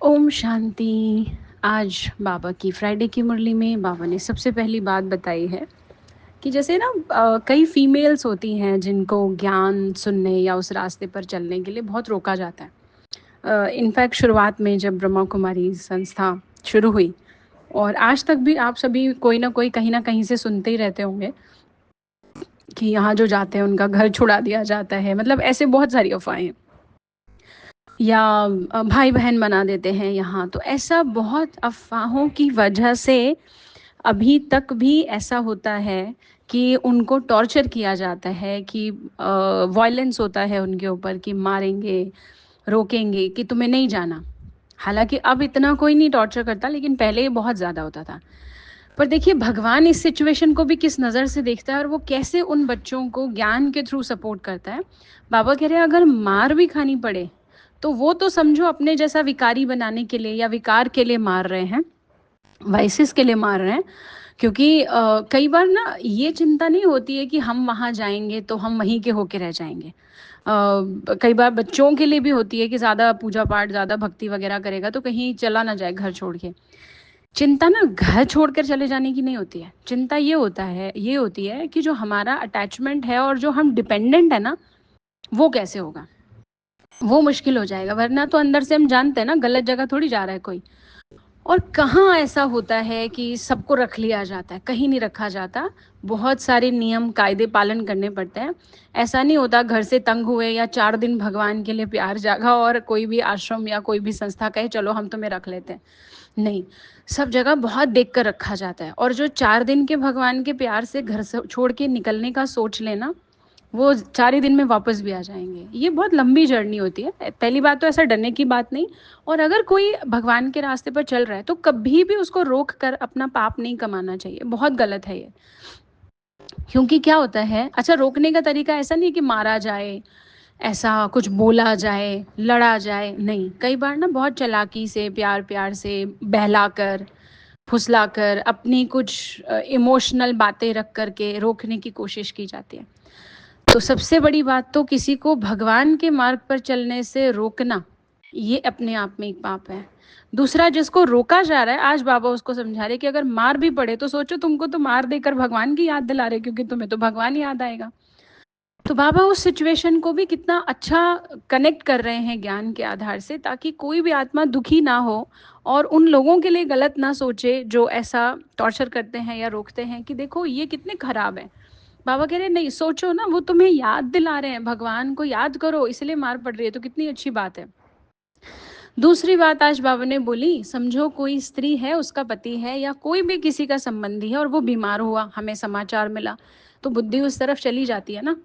ओम शांति। आज बाबा की फ्राइडे की मुरली में बाबा ने सबसे पहली बात बताई है कि जैसे ना कई फीमेल्स होती हैं जिनको ज्ञान सुनने या उस रास्ते पर चलने के लिए बहुत रोका जाता है। इनफैक्ट शुरुआत में जब ब्रह्मा कुमारी संस्था शुरू हुई और आज तक भी आप सभी कोई ना कहीं से सुनते ही रहते होंगे कि यहाँ जो जाते हैं उनका घर छुड़ा दिया जाता है। मतलब ऐसे बहुत सारी अफवाहें या भाई बहन बना देते हैं यहाँ। तो ऐसा बहुत अफवाहों की वजह से अभी तक भी ऐसा होता है कि उनको टॉर्चर किया जाता है, कि वायलेंस होता है उनके ऊपर, कि मारेंगे, रोकेंगे, कि तुम्हें नहीं जाना। हालांकि अब इतना कोई नहीं टॉर्चर करता, लेकिन पहले ये बहुत ज़्यादा होता था। पर देखिए भगवान इस सिचुएशन को भी किस नज़र से देखता है और वो कैसे उन बच्चों को ज्ञान के थ्रू सपोर्ट करता है। बाबा कह रहे हैं अगर मार भी खानी पड़े तो वो तो समझो अपने जैसा विकारी बनाने के लिए या विकार के लिए मार रहे हैं, वाइसिस के लिए मार रहे हैं। क्योंकि कई बार ना ये चिंता नहीं होती है कि हम वहाँ जाएंगे तो हम वहीं के होके रह जाएंगे। कई बार बच्चों के लिए भी होती है कि ज़्यादा पूजा पाठ, ज़्यादा भक्ति वगैरह करेगा तो कहीं चला ना जाए घर छोड़ के। चिंता ना घर छोड़कर चले जाने की नहीं होती है। चिंता ये होती है कि जो हमारा अटैचमेंट है और जो हम डिपेंडेंट है ना, वो कैसे होगा, वो मुश्किल हो जाएगा। वरना तो अंदर से हम जानते हैं ना गलत जगह थोड़ी जा रहा है कोई। और कहाँ ऐसा होता है कि सबको रख लिया जाता है, कहीं नहीं रखा जाता। बहुत सारे नियम कायदे पालन करने पड़ते हैं। ऐसा नहीं होता घर से तंग हुए या 4 दिन भगवान के लिए प्यार जागा और कोई भी आश्रम या कोई भी संस्था कहे चलो हम तुम्हें रख लेते हैं। नहीं, सब जगह बहुत देख कर रखा जाता है। और जो 4 दिन के भगवान के प्यार से घर से छोड़ के निकलने का सोच लेना, वो 4 ही दिन में वापस भी आ जाएंगे। ये बहुत लंबी जर्नी होती है। पहली बात तो ऐसा डरने की बात नहीं। और अगर कोई भगवान के रास्ते पर चल रहा है तो कभी भी उसको रोक कर अपना पाप नहीं कमाना चाहिए। बहुत गलत है ये। क्योंकि क्या होता है, अच्छा रोकने का तरीका ऐसा नहीं कि मारा जाए, ऐसा कुछ बोला जाए, लड़ा जाए, नहीं। कई बार ना बहुत चालाकी से, प्यार प्यार से बहलाकर, फुसलाकर, अपनी कुछ इमोशनल बातें रख करके रोकने की कोशिश की जाती है। तो सबसे बड़ी बात तो किसी को भगवान के मार्ग पर चलने से रोकना, ये अपने आप में एक पाप है। दूसरा, जिसको रोका जा रहा है, आज बाबा उसको समझा रहे कि अगर मार भी पड़े तो सोचो तुमको तो मार देकर भगवान की याद दिला रहे, क्योंकि तुम्हें तो भगवान याद आएगा। तो बाबा उस सिचुएशन को भी कितना अच्छा कनेक्ट कर रहे हैं ज्ञान के आधार से, ताकि कोई भी आत्मा दुखी ना हो और उन लोगों के लिए गलत ना सोचे जो ऐसा टॉर्चर करते हैं या रोकते हैं कि देखो ये कितने खराब हैं। बाबा कह रहे हैं नहीं, सोचो ना, वो तुम्हें याद दिला रहे हैं, भगवान को याद करो, इसलिए मार पड़ रही है, तो कितनी अच्छी बात है। दूसरी बात आज बाबा ने बोली, समझो कोई स्त्री है, उसका पति है या कोई भी किसी का संबंधी है और वो बीमार हुआ, हमें समाचार मिला, तो बुद्धि उस तरफ चली जाती है ना।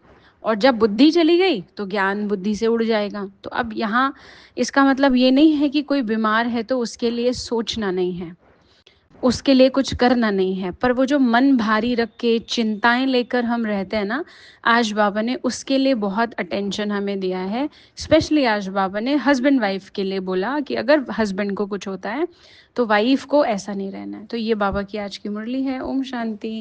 और जब बुद्धि चली गई तो ज्ञान बुद्धि से उड़ जाएगा। तो अब यहाँ इसका मतलब ये नहीं है कि कोई बीमार है तो उसके लिए सोचना नहीं है, उसके लिए कुछ करना नहीं है। पर वो जो मन भारी रख के चिंताएं लेकर हम रहते हैं ना, आज बाबा ने उसके लिए बहुत अटेंशन हमें दिया है। स्पेशली आज बाबा ने हस्बैंड वाइफ के लिए बोला कि अगर हस्बैंड को कुछ होता है तो वाइफ को ऐसा नहीं रहना है। तो ये बाबा की आज की मुरली है। ओम शांति।